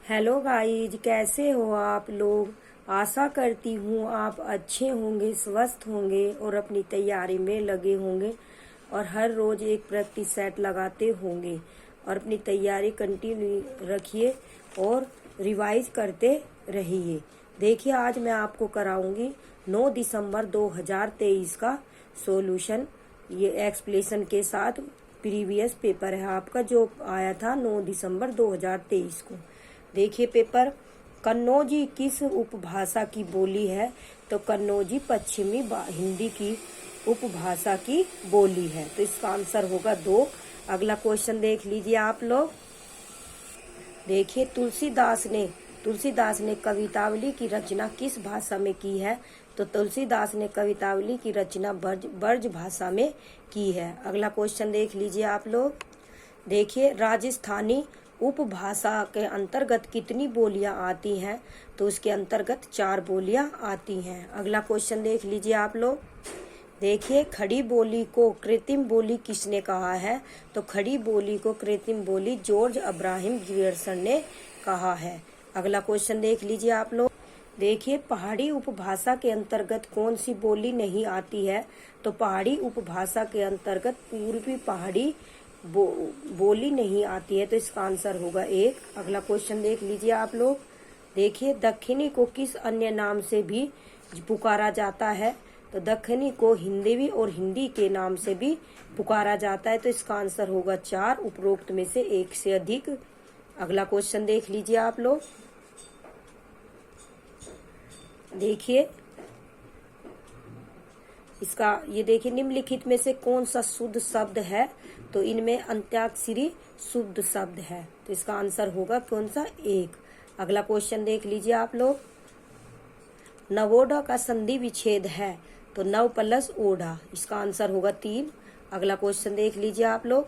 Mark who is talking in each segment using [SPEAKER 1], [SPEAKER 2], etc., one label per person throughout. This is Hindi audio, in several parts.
[SPEAKER 1] हेलो गाइज, कैसे हो आप लोग। आशा करती हूँ आप अच्छे होंगे, स्वस्थ होंगे और अपनी तैयारी में लगे होंगे और हर रोज एक प्रैक्टिस सेट लगाते होंगे और अपनी तैयारी कंटिन्यू रखिए और रिवाइज करते रहिए। देखिए, आज मैं आपको कराऊंगी 9 दिसंबर 2023 का सॉल्यूशन। ये एक्सप्लेनेशन के साथ प्रीवियस पेपर है आपका जो आया था 9 दिसंबर 2023 को। देखिए पेपर, कन्नौजी किस उपभाषा की बोली है। तो कन्नौजी पश्चिमी हिंदी की उपभाषा की बोली है। तो इसका आंसर होगा 2। अगला क्वेश्चन देख लीजिए आप लोग। देखिए, तुलसीदास ने कवितावली की रचना किस भाषा में की है। तो तुलसीदास ने कवितावली की रचना ब्रज भाषा में की है। अगला क्वेश्चन देख लीजिए आप लोग। देखिए, राजस्थानी उपभाषा के अंतर्गत कितनी बोलियां आती हैं। तो उसके अंतर्गत 4 बोलियां आती हैं। अगला क्वेश्चन देख लीजिए आप लोग। देखिए, खड़ी बोली को कृत्रिम बोली किसने कहा है। तो खड़ी बोली को कृत्रिम बोली जॉर्ज अब्राहम ग्रियर्सन ने कहा है। अगला क्वेश्चन देख लीजिए आप लोग। देखिए, पहाड़ी उपभाषा के अंतर्गत कौन सी बोली नहीं आती है। तो पहाड़ी उपभाषा के अंतर्गत पूर्वी पहाड़ी बोली नहीं आती है। तो इसका आंसर होगा 1। अगला क्वेश्चन देख लीजिए आप लोग। देखिए, दक्षिणी को किस अन्य नाम से भी पुकारा जाता है। तो दक्षिणी को हिंदवी और हिंदी के नाम से भी पुकारा जाता है। तो इसका आंसर होगा 4, उपरोक्त में से एक से अधिक। अगला क्वेश्चन देख लीजिए आप लोग। देखिए इसका, ये देखिए, निम्नलिखित में से कौन सा शुद्ध शब्द है। तो इनमें अंत्याक्षरी शुद्ध शब्द है। तो इसका आंसर होगा कौन सा, 1। अगला क्वेश्चन देख लीजिए आप लोग। नवोढ़ा का संधि विच्छेद है। तो नव प्लस ओढ़ा, इसका आंसर होगा 3। अगला क्वेश्चन देख लीजिए आप लोग।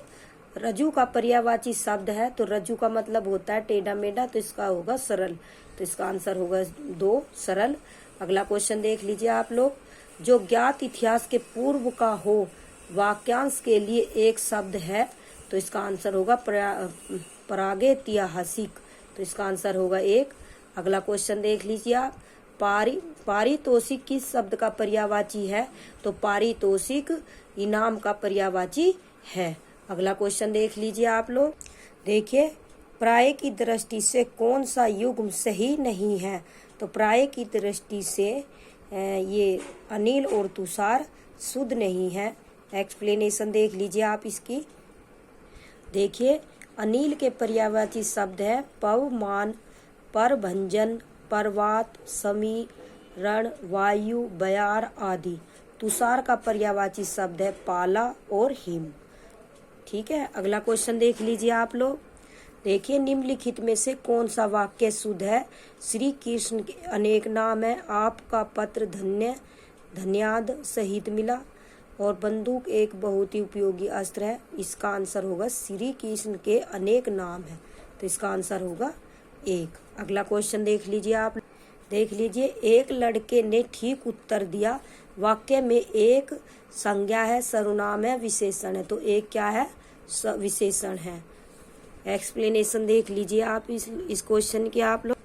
[SPEAKER 1] रज्जु का पर्यायवाची शब्द है। तो रज्जु का मतलब होता है टेढ़ा मेढ़ा। तो इसका होगा सरल। तो इसका आंसर होगा 2, सरल। अगला क्वेश्चन देख लीजिए आप लोग। जो ज्ञात इतिहास के पूर्व का हो वाक्यांश के लिए एक शब्द है। तो इसका आंसर होगा प्रागैतिहासिक। तो इसका आंसर होगा 1। अगला क्वेश्चन देख लीजिए आप। पारितोषिक किस शब्द का पर्यायवाची है। तो पारितोषिक इनाम का पर्यायवाची है। अगला क्वेश्चन देख लीजिए आप लोग। देखिए, प्राय की दृष्टि से कौन सा युग्म सही नहीं है। तो प्राय की दृष्टि से ये अनिल और तुषार शुद्ध नहीं है। एक्सप्लेनेशन देख लीजिए आप इसकी। देखिए, अनिल के पर्यायवाची शब्द है पवमान, परभंजन, पर्वत, समीरण, वायु, बयार आदि। तुषार का पर्यायवाची शब्द है पाला और हिम। ठीक है, अगला क्वेश्चन देख लीजिए आप लोग। देखिए, निम्नलिखित में से कौन सा वाक्य शुद्ध है। श्री कृष्ण के अनेक नाम है, आपका पत्र धन्यवाद सहित मिला और बंदूक एक बहुत ही उपयोगी अस्त्र है। इसका आंसर होगा श्री कृष्ण के अनेक नाम है। तो इसका आंसर होगा 1। अगला क्वेश्चन देख लीजिए आप। देख लीजिए, एक लड़के ने ठीक उत्तर दिया। वाक्य में एक संज्ञा है, सर्वनाम है, विशेषण है। तो एक क्या है, विशेषण है। एक्सप्लेनेशन देख लीजिए आप इस क्वेश्चन के आप लोग।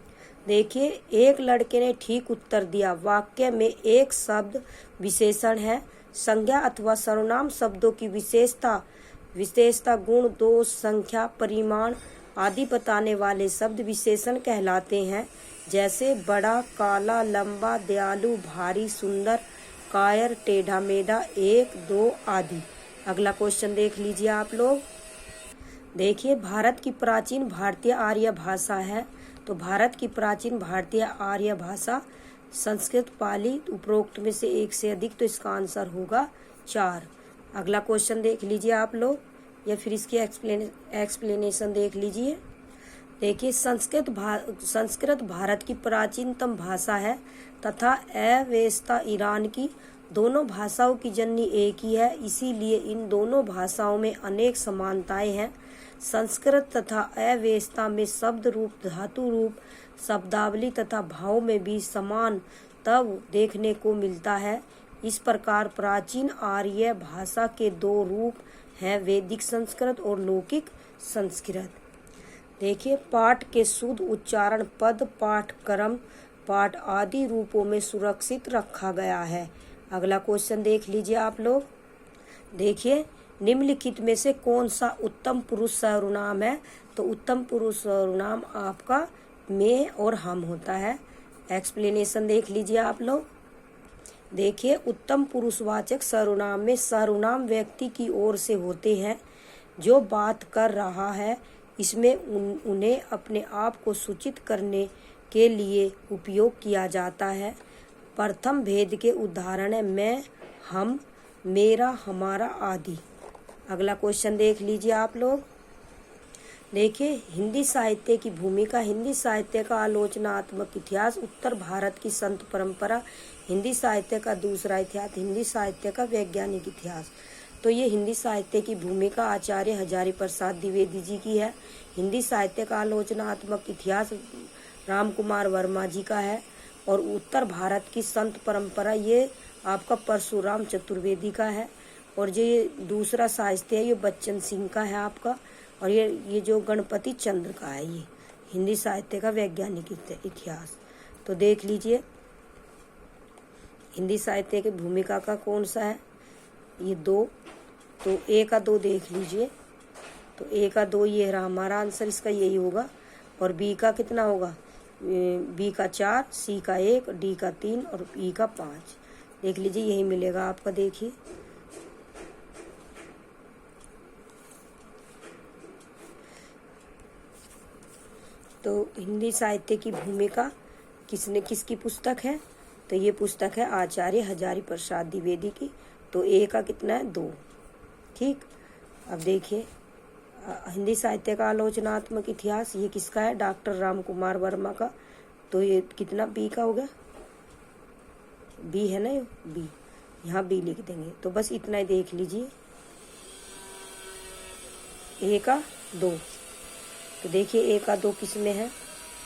[SPEAKER 1] देखिए, एक लड़के ने ठीक उत्तर दिया। वाक्य में एक शब्द विशेषण है। संज्ञा अथवा सर्वनाम शब्दों की विशेषता गुण, दोष, संख्या, परिमाण आदि बताने वाले शब्द विशेषण कहलाते हैं। जैसे बड़ा, काला, लंबा, दयालु, भारी, सुंदर, कायर, टेढ़ा मेढ़ा, 1, 2 आदि। अगला क्वेश्चन देख लीजिए आप लोग। देखिए, भारत की प्राचीन भारतीय आर्य भाषा है। तो भारत की प्राचीन भारतीय आर्य भाषा संस्कृत, पाली, उपरोक्त में से एक से अधिक। तो इसका आंसर होगा 4। अगला क्वेश्चन देख लीजिए आप लोग या फिर इसकी एक्सप्लेनेशन देख लीजिए। देखिए, संस्कृत भारत की प्राचीनतम भाषा है तथा अवेस्ता ईरान की। दोनों भाषाओं की जननी एक ही है, इसीलिए इन दोनों भाषाओं में अनेक समानताएं हैं। संस्कृत तथा अवेस्ता में शब्द रूप, धातु रूप, शब्दावली तथा भाव में भी समान तब देखने को मिलता है। इस प्रकार प्राचीन आर्य भाषा के 2 रूप हैं, वैदिक संस्कृत और लौकिक संस्कृत। देखिए, पाठ के शुद्ध उच्चारण पद, पाठ क्रम, पाठ आदि रूपों में सुरक्षित रखा गया है। अगला क्वेश्चन देख लीजिए आप लोग। देखिए, निम्नलिखित में से कौन सा उत्तम पुरुष सर्वनाम है? तो उत्तम पुरुष सर्वनाम आपका मैं और हम होता है। एक्सप्लेनेशन देख लीजिए आप लोग। देखिए, उत्तम पुरुषवाचक सर्वनाम में सर्वनाम व्यक्ति की ओर से होते हैं जो बात कर रहा है। इसमें उन्हें अपने आप को सूचित करने के लिए उपयोग किया जाता है। प्रथम भेद के उदाहरण है मैं, हम, मेरा, हमारा आदि। अगला क्वेश्चन देख लीजिए आप लोग। देखिए, हिंदी साहित्य की भूमिका, हिंदी साहित्य का आलोचनात्मक इतिहास, उत्तर भारत की संत परंपरा, हिंदी साहित्य का दूसरा इतिहास, हिंदी साहित्य का वैज्ञानिक इतिहास। तो ये हिंदी साहित्य की भूमिका आचार्य हजारी प्रसाद द्विवेदी जी की है। हिंदी साहित्य का आलोचनात्मक इतिहास राम कुमार वर्मा जी का है। और उत्तर भारत की संत परंपरा ये आपका परशुराम चतुर्वेदी का है। और जो ये दूसरा साहित्य है ये बच्चन सिंह का है आपका। और ये जो गणपति चंद्र का है, ये हिंदी साहित्य का वैज्ञानिक इतिहास। तो देख लीजिए, हिंदी साहित्य की भूमिका का कौन सा है? ये 2। तो ए का 2 देख लीजिए। तो ए का 2 ये रहा हमारा आंसर, इसका यही होगा। और बी का कितना होगा? बी का 4, सी का 1, डी का 3 और ई का 5। देख लीजिए, यही मिलेगा आपका। देखिए, तो हिंदी साहित्य की भूमिका किसकी पुस्तक है? तो ये पुस्तक है आचार्य हजारी प्रसाद द्विवेदी की। तो ए का कितना है? 2। ठीक। अब देखिए, हिंदी साहित्य का आलोचनात्मक इतिहास ये किसका है? डॉक्टर राम कुमार वर्मा का। तो ये कितना? बी का हो गया। बी है ना, ये बी, यहाँ बी लिख देंगे। तो बस इतना ही देख लीजिए। ए का 2। तो देखिए, ए का 2 किस में है?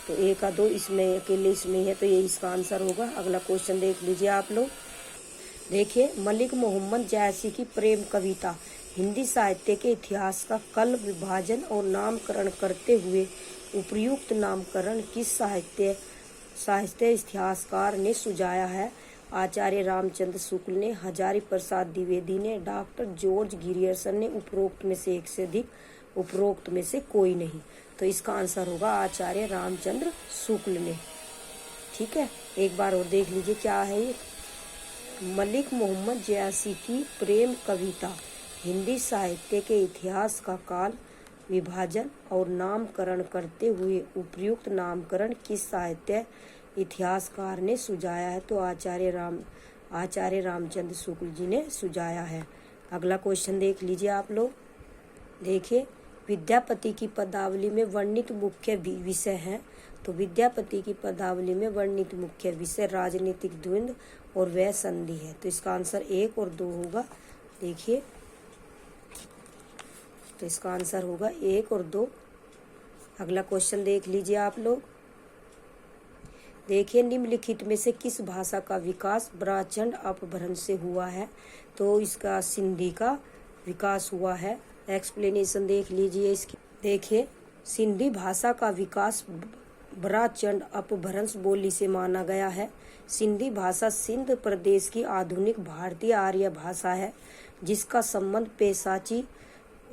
[SPEAKER 1] तो ए का 2 इसमें, अकेले इसमें है। तो ये इसका आंसर होगा। अगला क्वेश्चन देख लीजिए आप लोग। देखिए, मलिक मोहम्मद जैसी की प्रेम कविता हिंदी साहित्य के इतिहास का कल विभाजन और नामकरण करते हुए उपर्युक्त नामकरण किस साहित्य इतिहासकार ने सुझाया है? आचार्य रामचंद्र शुक्ल ने, हजारी प्रसाद द्विवेदी ने, डॉक्टर जॉर्ज गिरियर्सन ने, उपरोक्त में से एक से अधिक, उपरोक्त में से कोई नहीं। तो इसका आंसर होगा आचार्य रामचंद्र शुक्ल ने। ठीक है, एक बार और देख लीजिए क्या है ये। मलिक मोहम्मद जयासी की प्रेम कविता हिंदी साहित्य के इतिहास का काल विभाजन और नामकरण करते हुए उपर्युक्त नामकरण किस साहित्य इतिहासकार ने सुझाया है? तो आचार्य रामचंद्र शुक्ल जी ने सुझाया है। अगला क्वेश्चन देख लीजिए आप लोग। देखिए, विद्यापति की पदावली में वर्णित मुख्य विषय हैं। तो विद्यापति की पदावली में वर्णित मुख्य विषय राजनीतिक द्वंद्व और वह संधि है। तो इसका आंसर 1 और 2 होगा। देखिए, तो इसका आंसर होगा 1 और 2। अगला क्वेश्चन देख लीजिए आप लोग। देखिए, निम्नलिखित में से किस भाषा का विकास ब्रह्मचंड अपभ्रंश से हुआ है? तो इसका सिंधी का विकास हुआ है। एक्सप्लेनेशन देख लीजिए इसकी। देखिए, सिंधी भाषा का विकास ब्रह्मचंड अपभ्रंश बोली से माना गया है। सिंधी भाषा सिंध प्रदेश की आधुनिक भारतीय आर्य भाषा है, जिसका संबंध पैशाची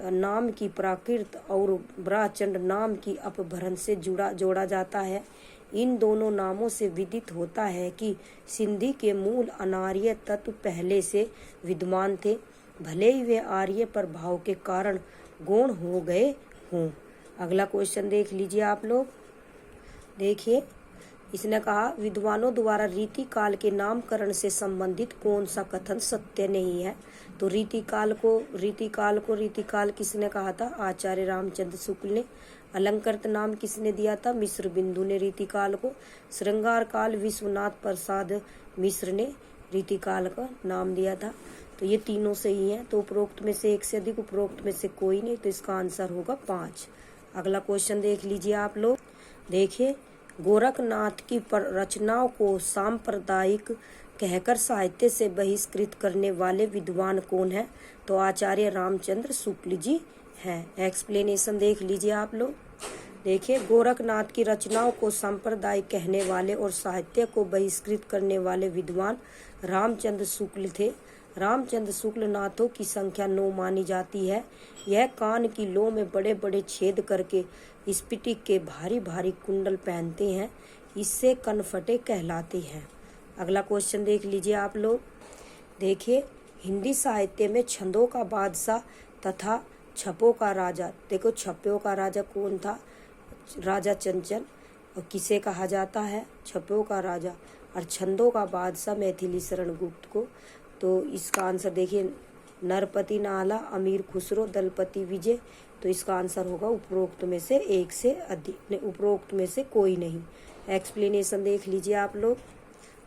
[SPEAKER 1] नाम की प्राकृत और ब्रह्मचंड नाम की अपभ्रंश से जोड़ा जाता है। इन दोनों नामों से विदित होता है कि सिंधी के मूल अनार्य तत्व पहले से विद्यमान थे, भले ही वे आर्य प्रभाव के कारण गौण हो गए हों। अगला क्वेश्चन देख लीजिए आप लोग। देखिए, इसने कहा विद्वानों द्वारा रीति काल के नामकरण से संबंधित कौन सा कथन सत्य नहीं है? तो रीति काल किसने कहा था? आचार्य रामचंद्र शुक्ल ने। अलंकृत नाम किसने दिया था? मिश्र बिंदु ने रीति काल को। श्रृंगार काल विश्वनाथ प्रसाद मिश्र ने रीति काल का नाम दिया था। तो ये तीनों सही हैं। तो उपरोक्त में से एक से अधिक, उपरोक्त में से कोई नहीं। तो इसका आंसर होगा 5। अगला क्वेश्चन देख लीजिए आप लोग। देखिए, गोरखनाथ की रचनाओं को सांप्रदायिक कहकर साहित्य से बहिष्कृत करने वाले विद्वान कौन है? तो आचार्य रामचंद्र शुक्ल जी हैं। एक्सप्लेनेशन देख लीजिए आप लोग। देखिए, गोरखनाथ की रचनाओं को सांप्रदायिक कहने वाले और साहित्य को बहिष्कृत करने वाले विद्वान रामचंद्र शुक्ल थे। रामचंद्र शुक्ल नाथों की संख्या 9 मानी जाती है। यह कान की लौ में बड़े बड़े छेद करके स्फटिक के भारी भारी कुंडल पहनते हैं, इससे कनफटे कहलाते हैं। अगला क्वेश्चन देख लीजिए आप लोग। देखिए, हिंदी साहित्य में छंदों का बादशाह तथा छपों का राजा, देखो छपों का राजा कौन था? राजा चंचल। और किसे कहा जाता है? छपों का राजा। और छंदों का बादशाह मैथिली शरण गुप्त को। तो इसका आंसर देखिए, नरपति नाला, अमीर खुसरो, दलपति विजय। तो इसका आंसर होगा उपरोक्त में से एक से अधिक, उपरोक्त में से कोई नहीं। एक्सप्लेनेशन देख लीजिए आप लोग।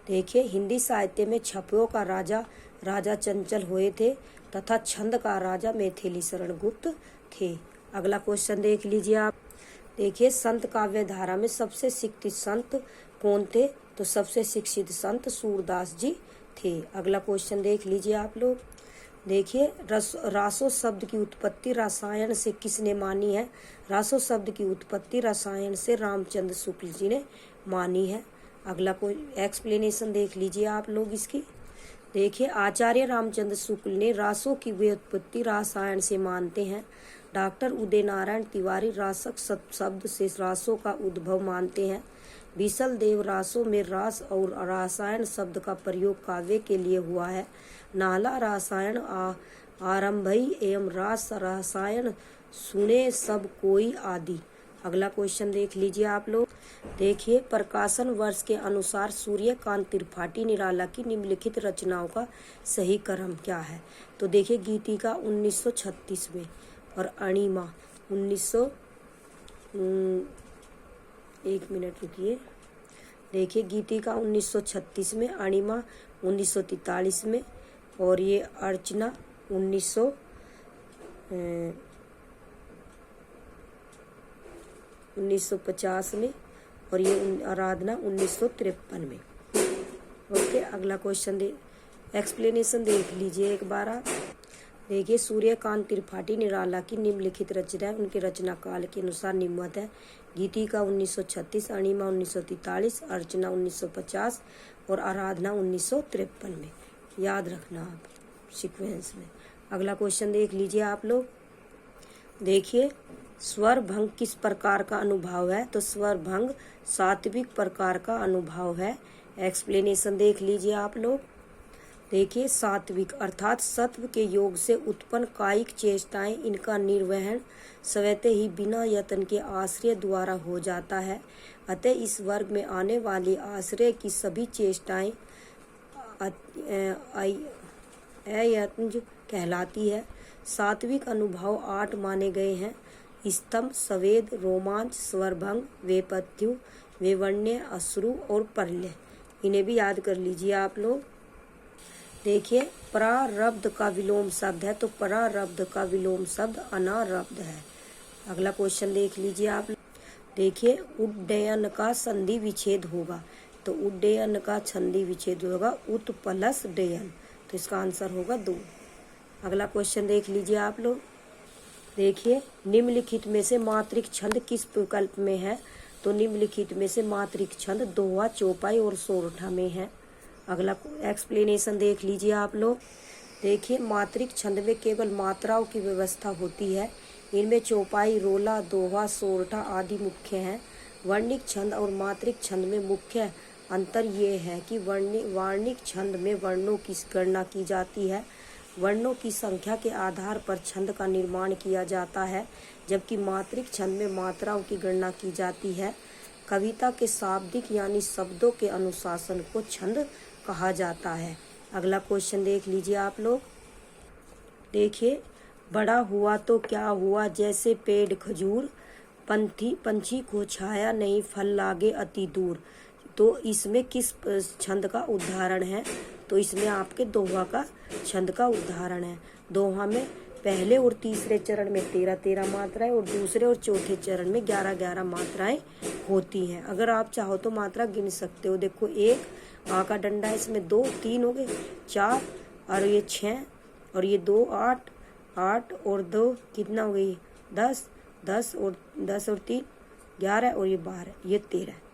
[SPEAKER 1] देखिए, हिंदी साहित्य में छपों का राजा राजा चंचल हुए थे तथा छंद का राजा मैथिली शरण गुप्त थे। अगला क्वेश्चन देख लीजिए आप। देखिए, संत काव्य धारा में सबसे शिक्षित संत कौन थे? तो सबसे शिक्षित संत सूरदास जी थे। अगला क्वेश्चन देख लीजिए आप लोग। देखिए, रासो शब्द की उत्पत्ति रसायन से किसने मानी है? रासो शब्द की उत्पत्ति रसायन से रामचंद्र शुक्ल जी ने मानी है। अगला कोई एक्सप्लेनेशन देख लीजिए आप लोग इसकी। देखिए, आचार्य रामचंद्र शुक्ल ने रासों की व्युत्पत्ति रसायन से मानते हैं। डॉक्टर उदय नारायण तिवारी रासक शब्द से रासों का उद्भव मानते हैं। विसल देव रासों में रास और रसायन शब्द का प्रयोग काव्य के लिए हुआ है। नाला रसायन आरंभई एवं रास रसायन सुने सब कोई आदि। अगला क्वेश्चन देख लीजिए आप लोग। देखिए, प्रकाशन वर्ष के अनुसार सूर्यकांत त्रिपाठी निराला की निम्नलिखित रचनाओं का सही क्रम क्या है? तो देखिए, गीतिका 1936 में और अणिमा 1 मिनट रुकिए। देखिए, गीतिका 1936 में, अणिमा 1943 में और ये अर्चना 1950 में और ये आराधना 1953 में। ओके, अगला क्वेश्चन एक्सप्लेनेशन देख लीजिए एक बार आप। देखिए, सूर्यकांत त्रिपाठी निराला की निम्नलिखित रचना उनके रचना काल के अनुसार निम्नवत है। गीतिका 1936, अणिमा 1943, अर्चना 1950 और आराधना 1953 में। याद रखना आप सीक्वेंस में। अगला क्वेश्चन देख लीजिए आप लोग। देखिए, स्वर भंग किस प्रकार का अनुभव है? तो स्वर भंग सात्विक प्रकार का अनुभव है। एक्सप्लेनेशन देख लीजिए आप लोग। देखिए, सात्विक अर्थात सत्व के योग से उत्पन्न कायिक चेष्टाएं, इनका निर्वहन स्वतः ही बिना यत्न के आश्रय द्वारा हो जाता है। अतः इस वर्ग में आने वाली आश्रय की सभी चेष्टाएं अयत्न कहलाती है। सात्विक अनुभव 8 माने गए हैं: स्तंभ, संवेद, रोमांच, स्वरभंग, वेपथ्यु, वेवण्य, अश्रु और प्रलय। इन्हें भी याद कर लीजिए आप लोग। देखिए, प्रारब्ध का विलोम शब्द है, तो प्रारब्ध का विलोम शब्द अनारब्ध है। अगला क्वेश्चन देख लीजिए आप। देखिए, उड्डयन का संधि विच्छेद होगा, तो उड्डयन का संधि विच्छेद होगा उत प्लस डयन, तो इसका आंसर होगा 2। अगला क्वेश्चन देख लीजिए आप लोग। देखिए, निम्नलिखित में से मात्रिक छंद किस विकल्प में है? तो निम्नलिखित में से मात्रिक छंद दोहा, चौपाई और सोरठा में है। अगला एक्सप्लेनेशन देख लीजिए आप लोग। देखिए, मात्रिक छंद में केवल मात्राओं की व्यवस्था होती है। इनमें चौपाई, रोला, दोहा, सोरठा आदि मुख्य हैं। वर्णिक छंद और मात्रिक छंद में मुख्य अंतर ये है कि वर्णिक छंद में वर्णों की गणना की जाती है। वर्णों की संख्या के आधार पर छंद का निर्माण किया जाता है, जबकि मात्रिक छंद में मात्राओं की गणना की जाती है। कविता के शाब्दिक यानी शब्दों के अनुशासन को छंद कहा जाता है। अगला क्वेश्चन देख लीजिए आप लोग। देखिए, बड़ा हुआ तो क्या हुआ जैसे पेड़ खजूर, पंछी को छाया नहीं फल लागे अति दूर। तो इसमें किस छंद का उदाहरण है? तो इसमें आपके दोहा का छंद का उदाहरण है। दोहा में पहले और तीसरे चरण में 13-13 मात्राएं और दूसरे और चौथे चरण में 11-11 मात्राएं होती हैं। अगर आप चाहो तो मात्रा गिन सकते हो। देखो, 1 आ का डंडा, इसमें 2, 3 हो गए, 4 और ये 6 और ये 2, 8 और 2 कितना हो गई? 10 और 3 11 और ये 12, ये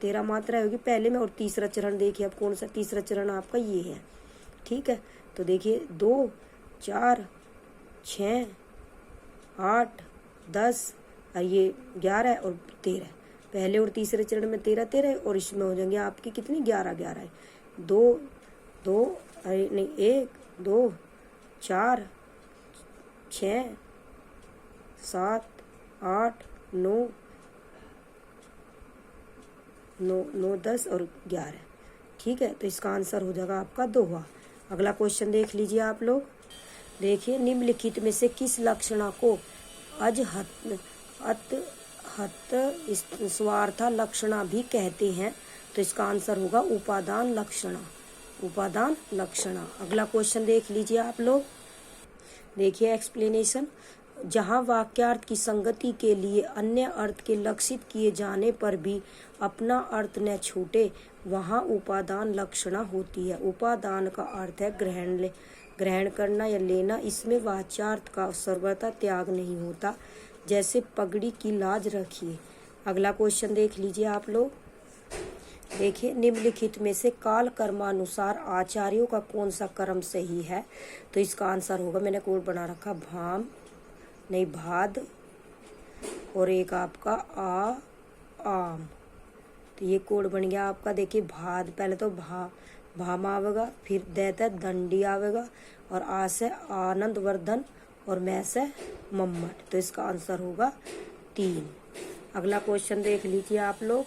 [SPEAKER 1] 13 मात्रा होगी पहले में। और तीसरा चरण देखिए अब कौन सा, तीसरा चरण आपका ये है। ठीक है, तो देखिए 2, 4, 6, 8, 10 और ये 11 और 13। पहले और तीसरे चरण में 13 और इसमें हो जाएंगे आपकी कितनी, 11 2 2 अरे नहीं 1 2 4 6 7 8 9 9 10 और 11। ठीक है, तो इसका आंसर हो जाएगा आपका 2। अगला क्वेश्चन देख लीजिए आप लोग। देखिए निम्नलिखित में से किस लक्षणा को स्वार्था लक्षणा भी कहते हैं? तो इसका आंसर होगा उपादान लक्षणा। उपादान लक्षणा। अगला क्वेश्चन देख लीजिए आप लोग। देखिए एक्सप्लेनेशन, जहाँ वाक्यार्थ की संगति के लिए अन्य अर्थ के लक्षित किए जाने पर भी अपना अर्थ न छूटे, वहाँ उपादान लक्षणा होती है। उपादान का अर्थ है ग्रहण करना या लेना। इसमें वाच्यार्थ का सर्वथा त्याग नहीं होता। जैसे पगड़ी की लाज रखिए। अगला क्वेश्चन देख लीजिए आप लोग। देखिए निम्नलिखित में से काल कर्मानुसार आचार्यों का कौन सा कर्म सही है? तो इसका आंसर होगा, मैंने कोड बना रखा, भाद और एक आपका आम। तो ये कोड बन गया आपका। देखिए भाद, पहले तो भाम आवेगा, फिर दैत दंडी आवेगा और आ से आनंद वर्धन और मैं से मम्मट। तो इसका आंसर होगा 3। अगला क्वेश्चन देख लीजिए आप लोग।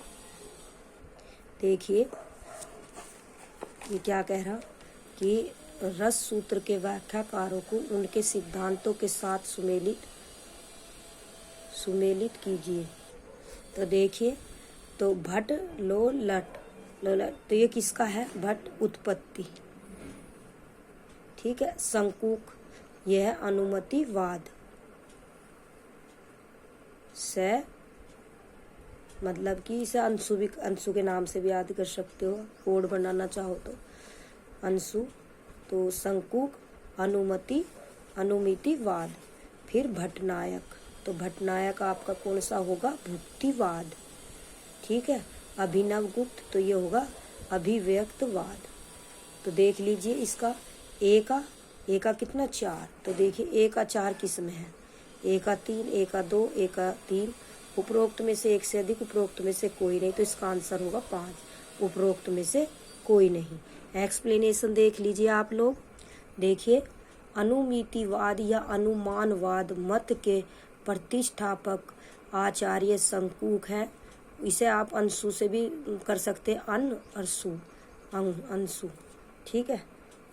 [SPEAKER 1] देखिए ये क्या कह रहा कि रस सूत्र के व्याख्याकारों को उनके सिद्धांतों के साथ सुमेलित कीजिए। तो देखिए, तो भट्ट लोलट, तो ये किसका है? भट्ट उत्पत्ति। ठीक है, संकुक यह है अनुमतिवाद से, मतलब कि इसे अंशु के नाम से भी याद कर सकते हो, कोड बनाना चाहो तो अंशु। तो संकुक, अनुमितिवाद। फिर भट्टनायक, तो भट्टनायक आपका कौन सा होगा? भुक्तिवाद। ठीक है, अभिनव गुप्त, तो ये होगा अभिव्यक्तवाद। तो देख लीजिए इसका ए का कितना 4। तो देखिए ए का 4 किस में है? ए का 3, ए का 2, ए का 3। उपरोक्त में से एक से अधिक, उपरोक्त में से कोई नहीं। तो इसका आंसर होगा 5, उपरोक्त में से कोई नहीं। एक्सप्लेनेशन देख लीजिए आप लोग। देखिए अनुमितिवाद या अनुमानवाद मत के प्रतिष्ठापक आचार्य संकुक है। इसे आप अंशु से भी कर सकते हैं, अंशु। ठीक है,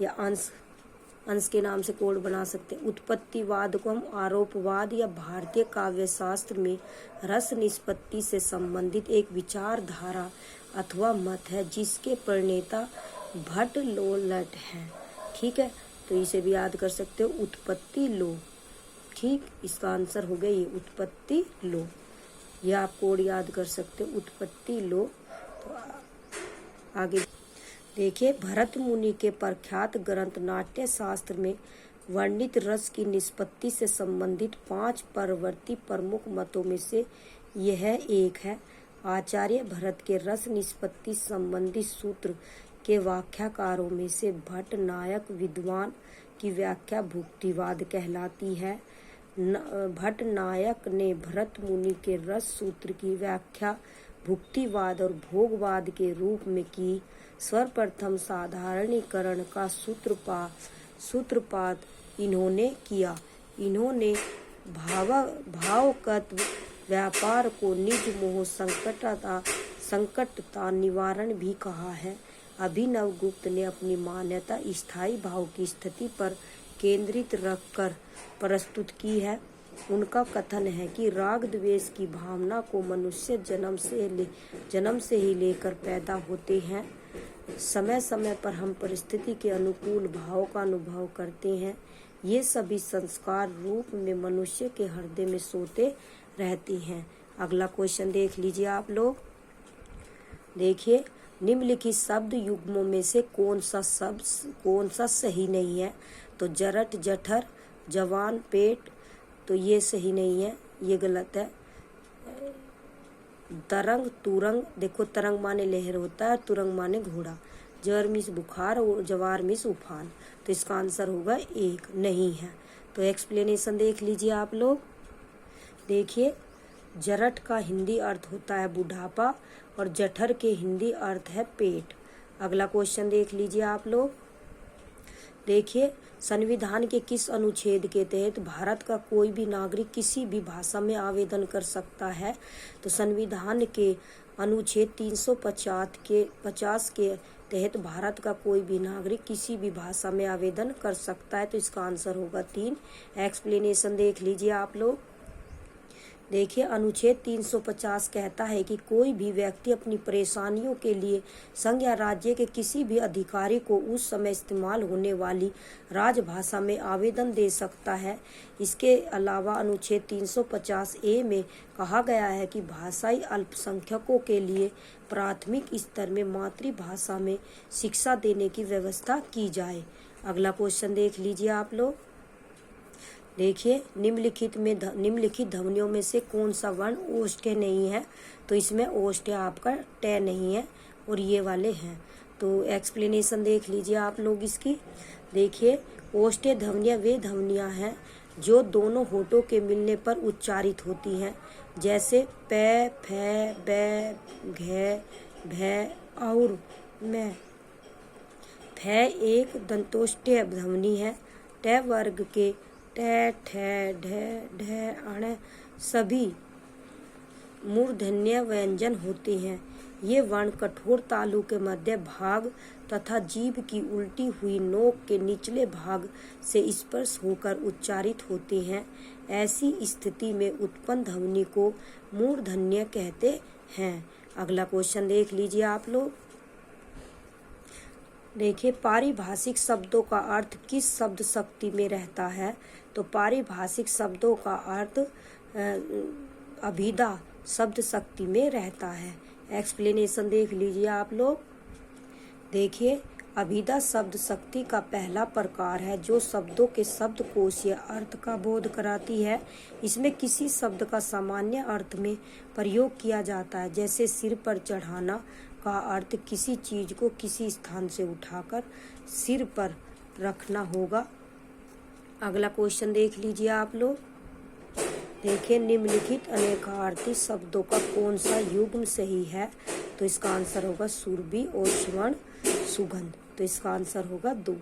[SPEAKER 1] या अंश के नाम से कोड बना सकते हैं। उत्पत्तिवाद को हम आरोपवाद या भारतीय काव्य शास्त्र में रस निष्पत्ति से संबंधित एक विचारधारा अथवा मत है जिसके प्रणेता भट्ट लोलट है। ठीक है, तो इसे भी याद कर सकते हो, उत्पत्ति लो। ठीक, इसका आंसर हो गया ये उत्पत्ति लो। यह आप कोड याद कर सकते हो, उत्पत्ति लो। तो आगे देखिए, भरत मुनि के प्रख्यात ग्रंथ नाट्य शास्त्र में वर्णित रस की निष्पत्ति से संबंधित 5 परवर्ती प्रमुख मतों में से यह एक है। आचार्य भरत के रस निष्पत्ति संबंधी सूत्र के व्याख्याकारों में से भट्ट नायक विद्वान की व्याख्या भुक्तिवाद कहलाती है। भट्ट नायक ने भरत मुनि के रस सूत्र की व्याख्या भुक्तिवाद और भोगवाद के रूप में की। सर्वप्रथम साधारणीकरण का सूत्रपात इन्होंने किया। इन्होंने भावगत व्यापार को निज मोह संकटता निवारण भी कहा है। अभिनव गुप्त ने अपनी मान्यता स्थायी भाव की स्थिति पर केंद्रित रखकर प्रस्तुत की है। उनका कथन है कि राग द्वेष की भावना को मनुष्य जन्म से ही लेकर पैदा होते हैं। समय समय पर हम परिस्थिति के अनुकूल भाव का अनुभव करते हैं। ये सभी संस्कार रूप में मनुष्य के हृदय में सोते रहते हैं। अगला क्वेश्चन देख लीजिए आप लोग। देखिए, निम्नलिखित शब्द युग्मों में से कौन सा सही नहीं है? तो जरट, जठर, जवान, पेट, तो ये सही नहीं है, ये गलत है। तरंग तुरंग, देखो तरंग माने लहर होता है, तुरंग माने घोड़ा। जर मीस बुखार और जवार मीस उफान। तो इसका आंसर होगा एक, नहीं है। तो एक्सप्लेनेशन देख लीजिए आप लोग। देखिए, जरठ का हिंदी अर्थ होता है बुढ़ापा और जठर के हिंदी अर्थ है पेट। अगला क्वेश्चन देख लीजिए आप लोग। देखिए, संविधान के किस अनुच्छेद के तहत भारत का कोई भी नागरिक किसी भी भाषा में आवेदन कर सकता है? तो संविधान के अनुच्छेद 350 के तहत भारत का कोई भी नागरिक किसी भी भाषा में आवेदन कर सकता है। तो इसका आंसर होगा 3। एक्सप्लेनेशन देख लीजिए आप लोग। देखिए, अनुच्छेद 350 कहता है कि कोई भी व्यक्ति अपनी परेशानियों के लिए संघ या राज्य के किसी भी अधिकारी को उस समय इस्तेमाल होने वाली राजभाषा में आवेदन दे सकता है। इसके अलावा अनुच्छेद 350A में कहा गया है कि भाषाई अल्पसंख्यकों के लिए प्राथमिक स्तर में मातृभाषा में शिक्षा देने की व्यवस्था की जाए। अगला क्वेश्चन देख लीजिए आप लोग। देखिए, निम्नलिखित ध्वनियों में से कौन सा वर्ण ओष्ठ्य नहीं है? तो इसमें ओष्ठ्य आपका ट नहीं है और ये वाले हैं। तो एक्सप्लेनेशन देख लीजिए आप लोग इसकी। देखिए, ओष्ठ्य ध्वनियाँ वे ध्वनियाँ हैं जो दोनों होठों के मिलने पर उच्चारित होती हैं, जैसे प, फ, ब, घ, भ और मैं। फ एक दंतोष्ठ्य ध्वनि है। ट वर्ग के ट, ठ, ढ, ढ, अण सभी मूर्धन्य व्यंजन होते हैं। ये वर्ण कठोर तालु के मध्य भाग तथा जीभ की उल्टी हुई नोक के निचले भाग से स्पर्श होकर उच्चारित होते हैं। ऐसी स्थिति में उत्पन्न ध्वनि को मूर्धन्य कहते हैं। अगला क्वेश्चन देख लीजिए आप लोग। देखिए, पारिभाषिक शब्दों का अर्थ किस शब्द शक्ति में रहता है? तो पारिभाषिक शब्दों का अर्थ अभिधा शब्द शक्ति में रहता है। एक्सप्लेनेशन देख लीजिए आप लोग। देखिए, अभिधा शब्द शक्ति का पहला प्रकार है जो शब्दों के शब्दकोश या अर्थ का बोध कराती है। इसमें किसी शब्द का सामान्य अर्थ में प्रयोग किया जाता है, जैसे सिर पर चढ़ाना का अर्थ किसी चीज को किसी स्थान से उठाकर सिर पर रखना होगा। अगला क्वेश्चन देख लीजिए आप लोग। देखिए, निम्नलिखित अनेकार्थी शब्दों का कौन सा युग्म सही है? तो इसका आंसर होगा सुरभि और स्वर्ण सुगंध। तो इसका आंसर होगा 2।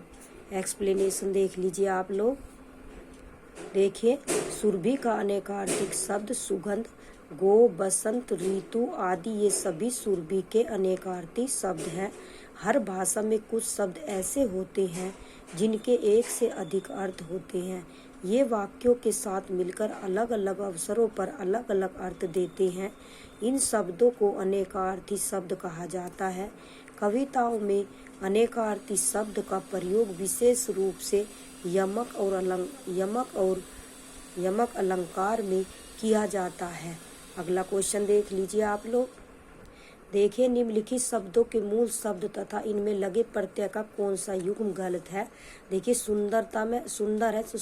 [SPEAKER 1] एक्सप्लेनेशन देख लीजिए आप लोग। देखिए, सुरभि का अनेकार्थिक शब्द सुगंध, गो, बसंत, ऋतु आदि ये सभी सुरभि के अनेकार्थी शब्द हैं। हर भाषा में कुछ शब्द ऐसे होते हैं जिनके एक से अधिक अर्थ होते हैं। ये वाक्यों के साथ मिलकर अलग अलग अवसरों पर अलग अलग अर्थ देते हैं। इन शब्दों को अनेकार्थी शब्द कहा जाता है। कविताओं में अनेकार्थी शब्द का प्रयोग विशेष रूप से यमक अलंकार में किया जाता है। अगला क्वेश्चन देख लीजिए आप लोग। देखिए, निम्नलिखित शब्दों के मूल शब्द तथा इनमें लगे प्रत्यय का कौन सा युग्म गलत है? देखिए, सुंदरता में सुंदर है तो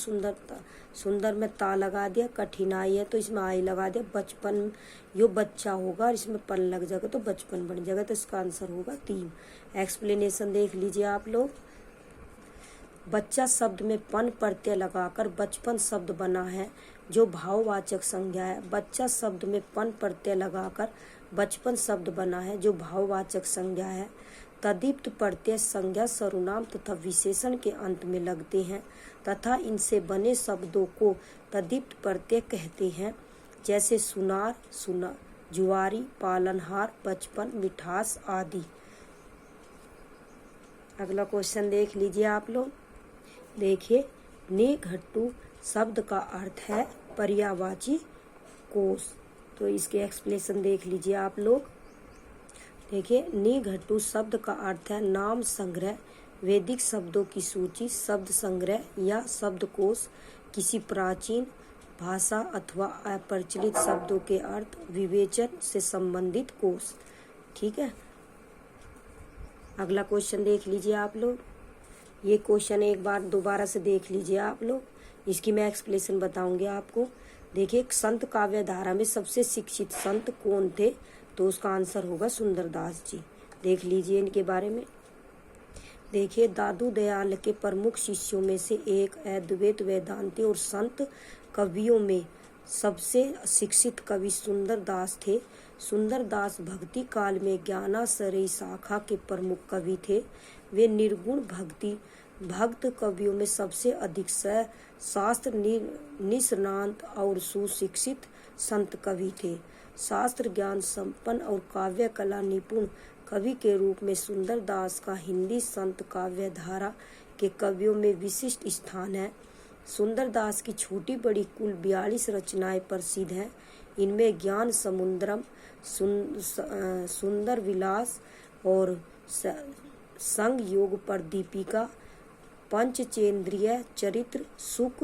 [SPEAKER 1] सुंदर में ता लगा दिया। कठिनाई है तो इसमें आई लगा दिया। बचपन यो बच्चा होगा और इसमें पन लग जाएगा तो बचपन बन जाएगा। तो इसका आंसर होगा 3। एक्सप्लेनेशन देख लीजिए आप लोग। बच्चा शब्द में पन प्रत्यय लगाकर बचपन शब्द बना है जो भाववाचक संज्ञा है। बच्चा शब्द में पन प्रत्यय लगाकर बचपन शब्द बना है जो भाववाचक संज्ञा है। तदीप्त प्रत्यय संज्ञा सर्वनाम तथा विशेषण के अंत में लगते हैं तथा इनसे बने शब्दों को तदीप्त प्रत्यय कहते हैं, जैसे सुनार, जुआरी, पालनहार, बचपन, मिठास आदि। अगला क्वेश्चन देख लीजिए आप लोग। देखिए, निघट्टू शब्द का अर्थ है पर्यायवाची कोश। तो इसके एक्सप्लेनेशन देख लीजिए आप लोग। देखिए, निघट्टू शब्द का अर्थ है नाम संग्रह, वैदिक शब्दों की सूची, शब्द संग्रह या शब्दकोश, किसी प्राचीन भाषा अथवा अप्रचलित शब्दों के अर्थ विवेचन से संबंधित कोश। ठीक है। अगला क्वेश्चन देख लीजिए आप लोग। ये क्वेश्चन एक बार दोबारा से देख लीजिए आप लोग। इसकी मैं एक्सप्लेनेशन बताऊंगी आपको। देखिए, संत काव्य धारा में सबसे शिक्षित संत कौन थे? तो उसका आंसर होगा सुंदरदास जी। देख लीजिए इनके बारे में। देखिए, दादू दयाल के प्रमुख शिष्यों में से एक अद्वैत वेदांती और संत कवियों में सबसे शिक्षित कवि सुंदरदास थे। सुंदरदास भक्ति काल में ज्ञानाश्रयी शाखा के प्रमुख कवि थे। वे निर्गुण भक्त कवियों में सबसे अधिक शास्त्र निष्णात और सुशिक्षित संत कवि थे। शास्त्र ज्ञान संपन्न और काव्य कला निपुण कवि के रूप में सुंदरदास का हिंदी संत काव्य धारा के कवियों में विशिष्ट स्थान है। सुंदरदास की छोटी बड़ी कुल 42 रचनाएं प्रसिद्ध हैं। इनमें ज्ञान समुद्रम, सुंदर विलास और संग योग पर दीपिका, पंचचेंद्रिय चरित्र, सुख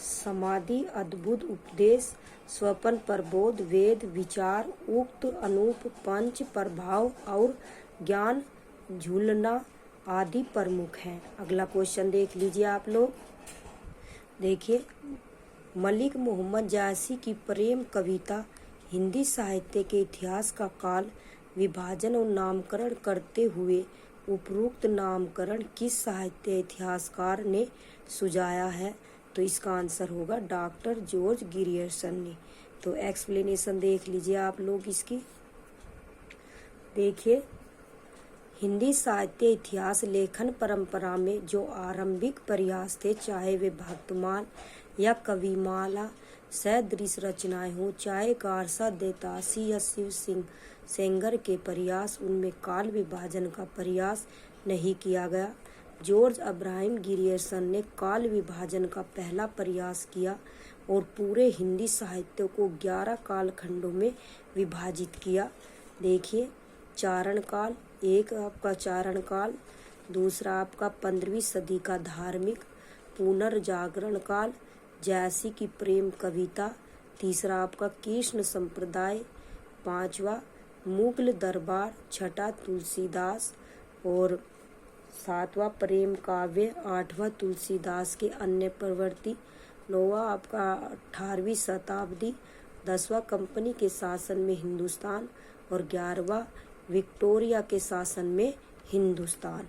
[SPEAKER 1] समाधि, अद्भुत उपदेश, स्वपन प्रबोध, वेद विचार, उक्त अनूप, पंच प्रभाव और ज्ञान झूलना आदि प्रमुख हैं। अगला क्वेश्चन देख लीजिए आप लोग। देखिए, मलिक मोहम्मद जायसी की प्रेम कविता हिंदी साहित्य के इतिहास का काल विभाजन और नामकरण करते हुए उपरोक्त नामकरण किस साहित्य इतिहासकार ने सुझाया है? तो इसका आंसर होगा डॉक्टर जॉर्ज गिरियर्सन ने। तो एक्सप्लेनेशन देख लीजिए आप लोग इसकी। देखिए, हिंदी साहित्य इतिहास लेखन परंपरा में जो आरंभिक प्रयास थे, चाहे वे भक्तमाल या कविमाला सदृश रचनाएं हो, चाहे गारसा देतासी या शिव सिंह सेंगर के प्रयास, उनमें काल विभाजन का प्रयास नहीं किया गया। जॉर्ज अब्राहम गिरियर्सन ने काल विभाजन का पहला प्रयास किया और पूरे हिंदी साहित्य को 11 कालखंडों में विभाजित किया। देखिए, चारण काल, एक आपका चारण काल, दूसरा आपका 15वीं सदी का धार्मिक पुनर्जागरण काल, जायसी की प्रेम कविता, तीसरा आपका कृष्ण संप्रदाय, पांचवा मुगल दरबार, छठा तुलसीदास और सातवां प्रेम काव्य, आठवां तुलसीदास के अन्य प्रवृत्ति, नौवां आपका 18वीं शताब्दी, 10वां कंपनी के शासन में हिंदुस्तान और 11वां विक्टोरिया के शासन में हिंदुस्तान।